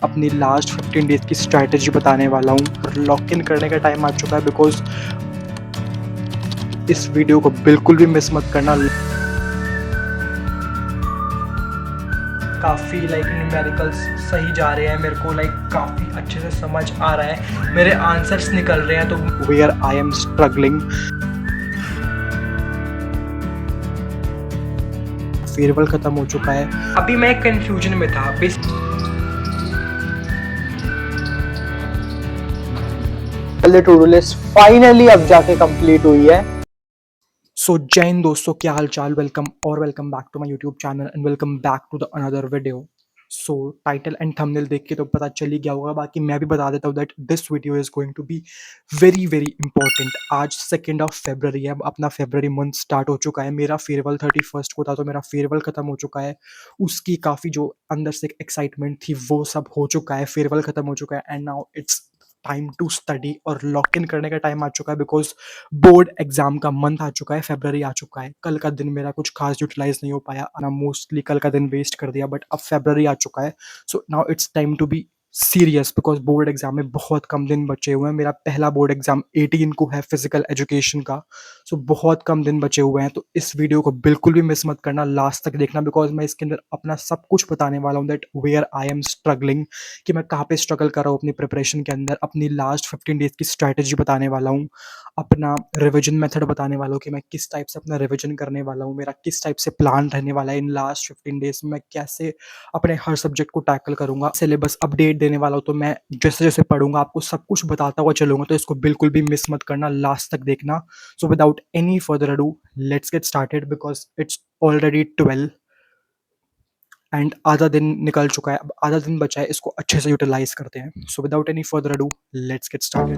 अपनी last 15 days की strategy बताने वाला हूँ और लॉक इन करने का टाइम आ चुका है बिकॉज़ इस वीडियो को बिल्कुल भी मिस मत करना। काफ़ी न्यूमेरिकल्स सही जा रहे हैं, मेरे को काफ़ी अच्छे से समझ आ रहा है, मेरे आंसर्स निकल रहे हैं। तो where I am struggling, farewell खत्म हो चुका है, अभी मैं कंफ्यूजन में था। टू डू लिस्ट फाइनली अब जाके कंप्लीट हुई है। सो जय हिंद दोस्तों, क्या हाल चाल, welcome back to my YouTube channel and welcome back to the another video. So title and thumbnail देख के तो पता चल ही गया होगा, बाकी मैं भी बता देता हूँ that this video is going to be very very important. आज 2 फरवरी है, अपना फरवरी मंथ स्टार्ट हो चुका है। मेरा फेयरवेल 31 को था, तो मेरा फेयरवेल खत्म हो चुका है। उसकी काफ़ी जो अंदर से एक्साइटमेंट थी वो सब हो चुका है, फेयरवेल खत्म हो चुका है and now it's time to study और लॉक इन करने का टाइम आ चुका है बिकॉज बोर्ड एग्जाम का मंथ आ चुका है, फरवरी आ चुका है। कल का दिन मेरा कुछ खास यूटिलाइज नहीं हो पाया, ना मोस्टली कल का दिन वेस्ट कर दिया, बट अब फरवरी आ चुका है। So now it's time to be serious because board exam में बहुत कम दिन बचे हुए हैं। मेरा पहला बोर्ड एग्जाम 18 को है फिजिकल एजुकेशन का। सो बहुत कम दिन बचे हुए हैं, तो इस वीडियो को बिल्कुल भी मिस मत करना, लास्ट तक देखना बिकॉज मैं इसके अंदर अपना सब कुछ बताने वाला हूँ that where I am struggling, कि मैं कहाँ पे स्ट्रगल कर रहा हूँ अपनी प्रिपरेशन के अंदर। अपनी लास्ट 15 डेज की स्ट्रैटेजी बताने वाला हूँ, अपना रिवीजन मेथड बताने वाला हूँ कि मैं किस टाइप से अपना रिवीजन करने वाला हूँ, मेरा किस टाइप से प्लान रहने वाला है इन लास्ट 15 डेज में, मैं कैसे अपने हर सब्जेक्ट को टैकल करूंगा, सिलेबस अपडेट देने वाला हूँ। तो मैं जैसे जैसे पढ़ूंगा आपको सब कुछ बताता हुआ चलूंगा, तो इसको बिल्कुल भी मिस मत करना, लास्ट तक देखना। So without any further ado let's get started because it's already 12 and आधा दिन निकल चुका है, अब आधा दिन बचा है, इसको अच्छे से यूटिलाइज करते हैं। So without any further ado let's get started.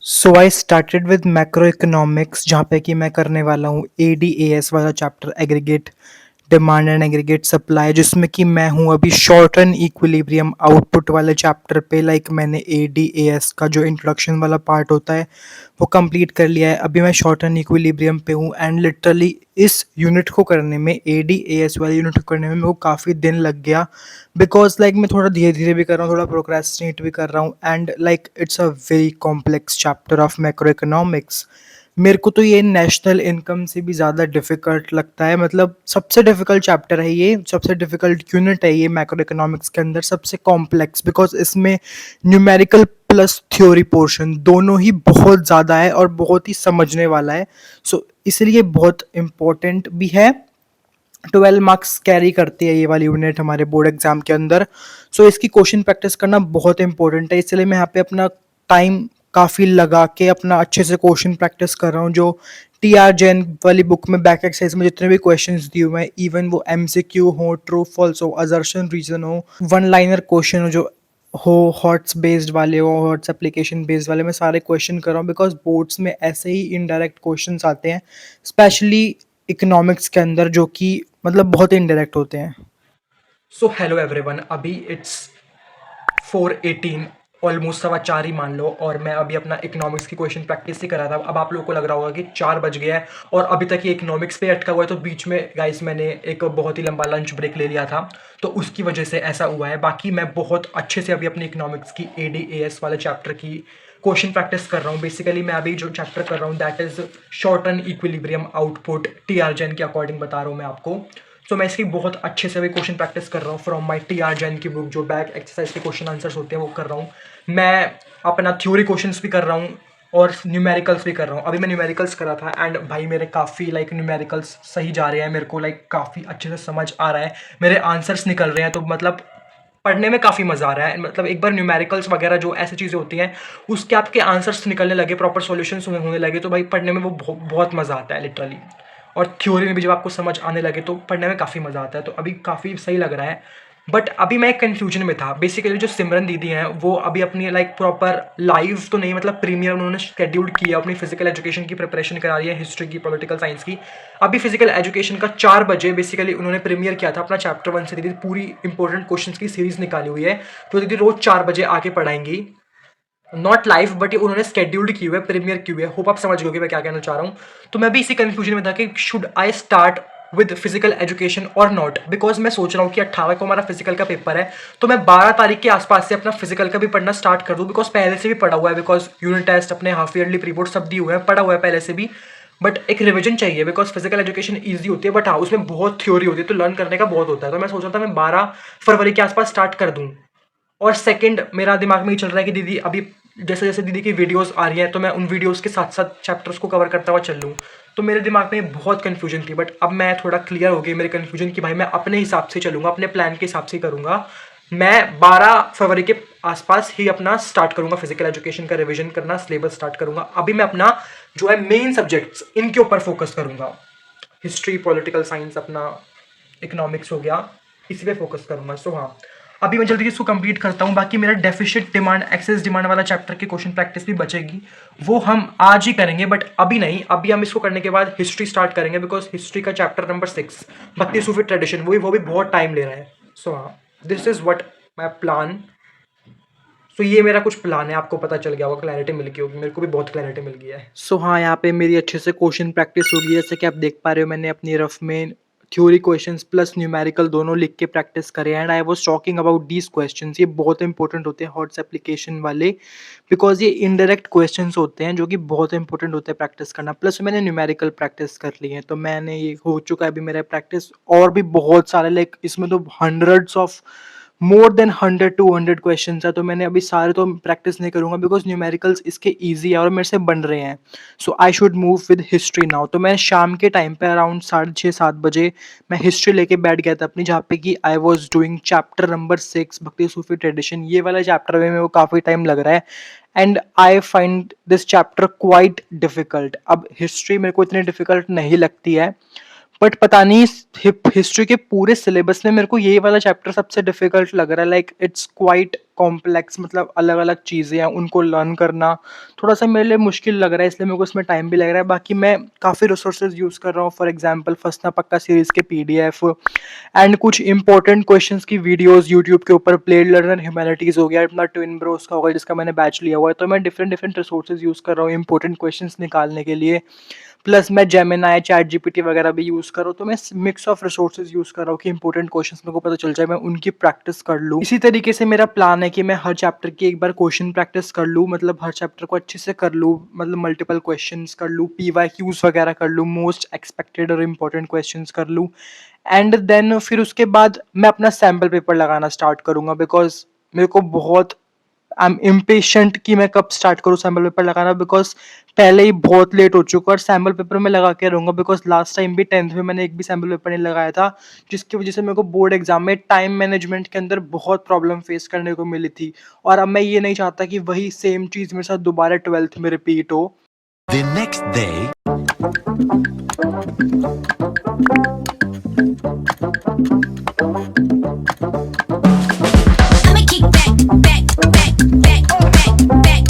So I started with macro economics, जहाँ पे कि मैं करने वाला हूँ ADAS वाला chapter, aggregate demand and aggregate supply, जिसमें कि मैं हूँ अभी शॉर्ट रन इक्विलिब्रियम आउटपुट वाले चैप्टर पे। मैंने ADAS का जो इंट्रोडक्शन वाला पार्ट होता है वो कंप्लीट कर लिया है, अभी मैं शॉर्ट रन इक्विलिब्रियम पे हूँ। एंड लिटरली इस यूनिट को करने में, ADAS वाले यूनिट को करने में मेरे को काफ़ी दिन लग गया बिकॉज मैं थोड़ा धीरे धीरे भी कर रहा हूँ, थोड़ा प्रोक्रेस्टिनेट भी कर रहा हूँ and it's a very complex chapter of macro economics. मेरे को तो ये नेशनल इनकम से भी ज़्यादा डिफ़िकल्ट लगता है, सबसे डिफ़िकल्ट चैप्टर है ये, सबसे डिफ़िकल्ट यूनिट है ये मैक्रो इकोनॉमिक्स के अंदर, सबसे कॉम्प्लेक्स बिकॉज इसमें न्यूमेरिकल प्लस थ्योरी पोर्शन दोनों ही बहुत ज़्यादा है और बहुत ही समझने वाला है। सो इसलिए बहुत इम्पोर्टेंट भी है, 12 मार्क्स कैरी करती है ये वाली यूनिट हमारे बोर्ड एग्जाम के अंदर। सो इसकी क्वेश्चन प्रैक्टिस करना बहुत इंपॉर्टेंट है, इसलिए मैं यहाँ पे अपना टाइम काफ़ी लगा के अपना अच्छे से क्वेश्चन प्रैक्टिस कर रहा हूँ। जो TR जैन वाली बुक में बैक एक्सरसाइज में जितने भी क्वेश्चंस दिए हुए हैं, इवन वो MCQ हो, ट्रू फॉल्स हो, असर्शन रीजन हो, वन लाइनर क्वेश्चन हो, जो हो हॉट्स बेस्ड वाले हो, हॉट्स एप्लीकेशन बेस्ड वाले, मैं सारे क्वेश्चन कर रहा हूँ बिकॉज बोर्ड्स में ऐसे ही इनडायरेक्ट क्वेश्चन आते हैं, स्पेशली इकोनॉमिक्स के अंदर, जो कि बहुत इनडायरेक्ट होते हैं। सो हेलो एवरीवन, अभी इट्स 4:18, ऑलमोस्ट 4:15 ही मान लो, और मैं अभी अपना इकोनॉमिक्स की क्वेश्चन प्रैक्टिस ही कर रहा था। अब आप लोगों को लग रहा होगा कि 4 बज गया है और अभी तक ये इकोनॉमिक्स पे अटका हुआ है, तो बीच में गाइस मैंने एक बहुत ही लंबा लंच ब्रेक ले लिया था, तो उसकी वजह से ऐसा हुआ है। बाकी मैं बहुत अच्छे से अभी अपनी इकोनॉमिक्स की ADAS वाले चैप्टर की क्वेश्चन प्रैक्टिस कर रहा हूँ। बेसिकली मैं अभी जो चैप्टर कर रहा हूँ that is short run equilibrium output, TR Jain के अकॉर्डिंग बता रहा हूँ मैं आपको। सो मैं इसकी बहुत अच्छे से अभी क्वेश्चन प्रैक्टिस कर रहा हूँ फ्रॉम माई TR जैन की बुक, जो बैक एक्सरसाइज के क्वेश्चन आंसर्स होते हैं वो कर रहा हूँ। मैं अपना थ्योरी क्वेश्चंस भी कर रहा हूँ और न्यूमेरिकल्स भी कर रहा हूँ। अभी मैं न्यूमेरिकल्स कर रहा था एंड भाई मेरे काफ़ी न्यूमेरिकल्स सही जा रहे हैं, मेरे को काफ़ी अच्छे से समझ आ रहा है, मेरे आंसर्स निकल रहे हैं, तो पढ़ने में काफ़ी मज़ा आ रहा है। एक बार न्यूमेरिकल्स वगैरह जो ऐसी चीज़ें होती हैं उसके आपके आंसर्स निकलने लगे, प्रॉपर सॉल्यूशंस होने लगे, तो भाई पढ़ने में वो बहुत मज़ा आता है लिटरली। और थ्योरी में भी जब आपको समझ आने लगे तो पढ़ने में काफ़ी मज़ा आता है, तो अभी काफ़ी सही लग रहा है। बट अभी मैं एक कन्फ्यूजन में था। बेसिकली जो सिमरन दीदी हैं वो अभी अपनी प्रॉपर लाइव तो नहीं, प्रीमियर उन्होंने शेड्यूल किया, अपनी फिजिकल एजुकेशन की प्रिपरेशन करा रही है, हिस्ट्री की, पॉलिटिकल साइंस की। अभी फिजिकल एजुकेशन का 4 बजे बेसिकली उन्होंने प्रीमियर किया था अपना चैप्टर 1 से। दीदी पूरी इंपॉर्टेंट क्वेश्चंस की सीरीज निकाली हुई है, तो दीदी रोज 4 बजे आके पढ़ाएंगी, नॉट लाइव बट ये उन्होंने स्केड्यूल्ड की हुई है, प्रीमियर की हुई है। होप आप समझ गए मैं क्या कहना चाह रहा हूँ। तो मैं भी इसी कंफ्यूजन में था कि should I start with physical education और नॉट, बिकॉज मैं सोच रहा हूँ कि 18 को हमारा फिजिकल का पेपर है, तो मैं 12 तारीख के आसपास से अपना फिजिकल का भी पढ़ना स्टार्ट कर दूँ, बिकॉज पहले से भी पढ़ा हुआ है, बिकॉज यूनिट टेस्ट अपने हाफ ईयरली प्रीपोर्ट सब दी हुए हैं, पढ़ा हुआ है पहले से भी, बट एक रिविजन चाहिए, बिकॉज फिजिकल एजुकेशन ईजी होती है, बट हाँ उसमें बहुत थ्योरी होती है, तो लर्न करने का बहुत होता है, तो मैं सोच रहा था मैं 12 फरवरी के आसपास स्टार्ट कर दूँ। और सेकंड मेरा दिमाग में ये चल रहा है कि दीदी अभी जैसे जैसे दीदी की वीडियोस आ रही हैं, तो मैं उन वीडियोस के साथ साथ चैप्टर्स को कवर करता हुआ चल लूँ। तो मेरे दिमाग में बहुत कन्फ्यूजन थी, बट अब मैं थोड़ा क्लियर हो गई मेरे कन्फ्यूजन की, भाई मैं अपने हिसाब से चलूँगा, अपने प्लान के हिसाब से ही करूँगा। मैं 12 फरवरी के आसपास ही अपना स्टार्ट करूँगा फिजिकल एजुकेशन का रिविजन करना, सिलेबस स्टार्ट करूँगा। अभी मैं अपना जो है मेन सब्जेक्ट्स इनके ऊपर फोकस करूँगा, हिस्ट्री, पॉलिटिकल साइंस, अपना इकोनॉमिक्स हो गया, इसी पे फोकस करूँगा। सो हाँ, अभी मैं जल्दी इसको कंप्लीट करता हूँ। बाकी मेरा डेफिसिट डिमांड, एक्सेस डिमांड वाला चैप्टर की क्वेश्चन प्रैक्टिस भी बचेगी, वो हम आज ही करेंगे, बट अभी नहीं। अभी हम इसको करने के बाद हिस्ट्री स्टार्ट करेंगे, बिकॉज हिस्ट्री का चैप्टर नंबर 6 भक्ति सूफी ट्रेडिशन वो भी बहुत टाइम ले रहा है। सो हाँ, this is what my plan. So ये मेरा कुछ प्लान है, आपको पता चल गया होगा, क्लैरिटी मिल गई होगी, मेरे को भी बहुत क्लैरिटी मिल गई है। सो हाँ, यहाँ पे मेरी अच्छे से क्वेश्चन प्रैक्टिस होगी, जैसे कि आप देख पा रहे हो मैंने अपनी रफ में थ्योरी क्वेश्चंस प्लस न्यूमेरिकल दोनों लिख के प्रैक्टिस करे, and I was talking about these questions. ये बहुत इंपॉर्टेंट होते हैं हॉट्स एप्लीकेशन वाले, बिकॉज ये इनडायरेक्ट क्वेश्चंस होते हैं जो कि बहुत इंपॉर्टेंट होते हैं प्रैक्टिस करना, प्लस मैंने न्यूमेरिकल प्रैक्टिस कर ली है, तो मैंने ये हो चुका है अभी मेरा प्रैक्टिस। और भी बहुत सारे, लाइक इसमें तो hundreds of, more than 100-200 question है, तो मैंने अभी सारे तो प्रैक्टिस नहीं करूंगा, बिकॉज न्यूमेरिकल्स इसके ईजी है और मेरे से बन रहे हैं। So I should move with history now. तो मैं शाम के टाइम पे अराउंड 6:30-7 बजे मैं हिस्ट्री लेके बैठ गया था अपनी, जहाँ पे कि I was doing chapter number 6 भक्ति सूफी ट्रेडिशन। ये वाला चैप्टर में मेरे को काफ़ी टाइम लग रहा है, and I find this chapter quite difficult. अब हिस्ट्री मेरे को इतनी डिफिकल्ट नहीं लगती है, बट पता नहीं हिस्ट्री के पूरे सिलेबस में मेरे को ये वाला चैप्टर सबसे डिफिकल्ट लग रहा है। लाइक इट्स क्वाइट कॉम्प्लेक्स, मतलब अलग अलग चीज़ें हैं, उनको लर्न करना थोड़ा सा मेरे लिए मुश्किल लग रहा है, इसलिए मेरे को इसमें टाइम भी लग रहा है। बाकी मैं काफ़ी रिसोर्सेज यूज़ कर रहा हूँ, फॉर एग्जांपल फसना पक्का सीरीज़ के PDF, एंड कुछ इंपॉर्टेंट क्वेश्चंस की वीडियोस यूट्यूब के ऊपर, प्लेड लर्नर ह्यूमैनिटीज़ हो गया, अपना ट्विन ब्रोस का होगा जिसका मैंने बैच लिया हुआ है, तो मैं डिफरेंट डिफरेंट रिसोर्सेज यूज़ कर रहा हूँ इंपॉर्टेंट क्वेश्चंस निकालने के लिए। प्लस मैं जेमिनाई, चैट जीपीटी वगैरह भी यूज़ कर रहा हूँ, तो मैं मिक्स ऑफ रिसोर्सेज यूज़ कर रहा हूँ कि इंपॉर्टेंट क्वेश्चंस मेरे को पता चल जाए, मैं उनकी प्रैक्टिस कर लूँ। इसी तरीके से मेरा प्लान है कि मैं हर चैप्टर की एक बार क्वेश्चन प्रैक्टिस कर लूँ, मतलब हर चैप्टर को अच्छे से कर लूँ, मतलब मल्टीपल क्वेश्चंस कर लूँ, PYQs वगैरह कर लूँ, मोस्ट एक्सपेक्टेड और इम्पोर्टेंट क्वेश्चंस कर लूँ, एंड देन फिर उसके बाद मैं अपना सैम्पल पेपर लगाना स्टार्ट करूँगा, बिकॉज मेरे को बहुत, आई एम इम्पेशेंट कि मैं कब स्टार्ट करूँ सैम्पल पेपर लगाना, बिकॉज पहले ही बहुत लेट हो चुका है, और सैम्पल पेपर में लगा के रहूँगा, बिकॉज लास्ट टाइम भी 10th में मैंने एक भी सैम्पल पेपर नहीं लगाया था, जिसकी वजह से मेरे को बोर्ड एग्जाम में टाइम मैनेजमेंट के अंदर बहुत प्रॉब्लम फेस करने को मिली थी, और अब मैं ये नहीं चाहता कि वही सेम चीज़ मेरे साथ दोबारा 12th में रिपीट हो। The next day. I'ma kick back, back, back, back, back, back.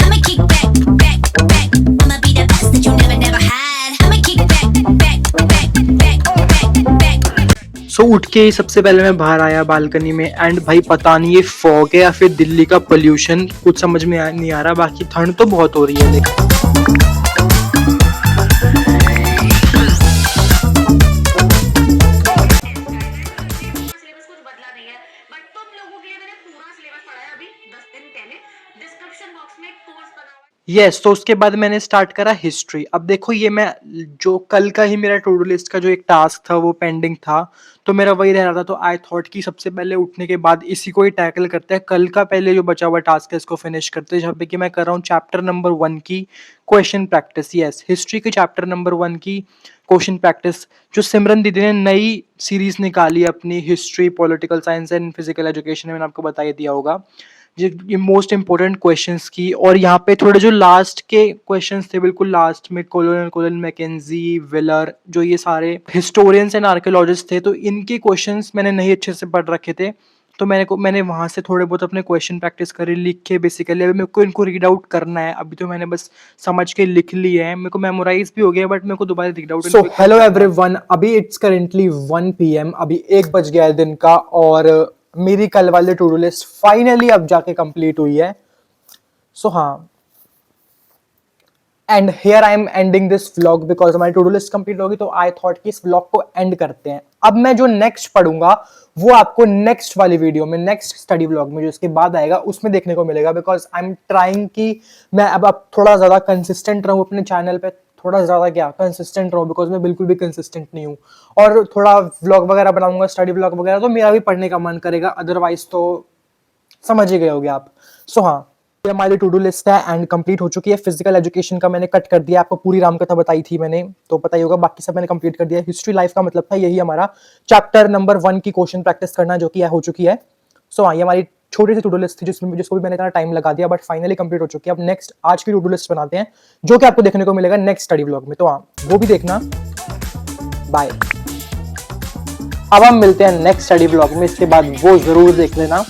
I'ma kick back, back, back. I'ma be the best that you never had. I'ma kick back, back, back, back, back, back. सो उठ के ही सबसे पहले मैं बाहर आया balcony में, and भाई पता नहीं ये फॉग है या फिर दिल्ली का पोल्यूशन, कुछ समझ में नहीं आ रहा। बाकी ठंड तो बहुत हो रही है, लेकिन सिलेबस कुछ बदला नहीं है, बट तुम लोगों के लिए मैंने पूरा सिलेबस पढ़ाया अभी 10 दिन पहले। डिस्क्रिप्शन बॉक्स में एक कोर्स बना हुआ है। यस, तो उसके बाद मैंने स्टार्ट करा हिस्ट्री। अब देखो ये मैं, जो कल का ही मेरा टू डू लिस्ट का जो एक टास्क था वो पेंडिंग था, तो मेरा वही रह रहा था, तो आई थॉट कि सबसे पहले उठने के बाद इसी को ही टैकल करते हैं। कल का पहले जो बचा हुआ टास्क है इसको फिनिश करते हैं, जहाँ पे कि मैं कर रहा हूँ चैप्टर नंबर 1 की क्वेश्चन प्रैक्टिस। यस, हिस्ट्री के चैप्टर नंबर 1 की क्वेश्चन प्रैक्टिस, जो सिमरन दीदी ने नई सीरीज निकाली है अपनी history, political science and physical education में, मैंने आपको बता ही दिया होगा, ये मोस्ट इंपॉर्टेंट क्वेश्चंस की। और यहाँ पे थोड़े जो लास्ट के क्वेश्चंस थे, बिल्कुल लास्ट में, कोलोन मैकेंजी, विलर, जो ये सारे हिस्टोरियंस एंड आर्कियोलॉजिस्ट थे, तो इनके क्वेश्चंस मैंने नहीं अच्छे से पढ़ रखे थे, तो मैंने वहाँ से थोड़े बहुत अपने क्वेश्चन प्रैक्टिस करे, लिख के बेसिकली। अभी मेरे को इनको रीड आउट करना है, अभी तो मैंने बस समझ के लिख लिए हैं, मेरे को मेमोराइज भी हो गया, बट मेरे को दोबारा read out. So hello everyone, अभी इट्स करेंटली 1 PM, अभी 1 बज गया है दिन का, और मेरी कल वाली टू डू लिस्ट फाइनली अब जाके कंप्लीट हुई है। सो हाँ, and here I am ending this vlog because हमारी टू डू लिस्ट कंप्लीट होगी, तो आई थॉट कि इस व्लॉग को एंड करते हैं। अब मैं जो नेक्स्ट पढ़ूंगा वो आपको नेक्स्ट वाली वीडियो में, नेक्स्ट स्टडी व्लॉग में जो इसके बाद आएगा उसमें देखने को मिलेगा, बिकॉज आई एम ट्राइंग कि मैं अब थोड़ा ज्यादा कंसिस्टेंट रहूं अपने चैनल पे, थोड़ा ज्यादा क्या कंसिस्टेंट रहूं, बिकॉज मैं बिल्कुल भी कंसिस्टेंट नहीं हूं। और थोड़ा व्लॉग वगैरह बनाऊंगा, स्टडी व्लॉग वगैरह, तो मेरा भी पढ़ने का मन करेगा, अदरवाइज तो समझ ही गए होगे आप। सो हाँ, ये हमारी टू डू लिस्ट है एंड कंप्लीट हो चुकी है। फिजिकल एजुकेशन का मैंने कट कर दिया, आपको पूरी रामकथा बताई थी मैंने, तो पता ही होगा, बाकी सब मैंने कंप्लीट कर दिया। हिस्ट्री लाइफ का मतलब था यही हमारा चैप्टर नंबर 1 की क्वेश्चन प्रैक्टिस करना, जो कि हो चुकी है। सो हाँ, ये हमारी छोटी सी टू डू लिस्ट थी जिसको भी मैंने इतना टाइम लगा दिया, बट फाइनली कंप्लीट हो चुकी है। अब नेक्स्ट आज की टू डू लिस्ट बनाते हैं, जो कि आपको देखने को मिलेगा नेक्स्ट स्टडी व्लॉग में, तो हाँ वो भी देखना। बाय। अब हम मिलते हैं नेक्स्ट स्टडी व्लॉग में, इसके बाद वो जरूर देख लेना।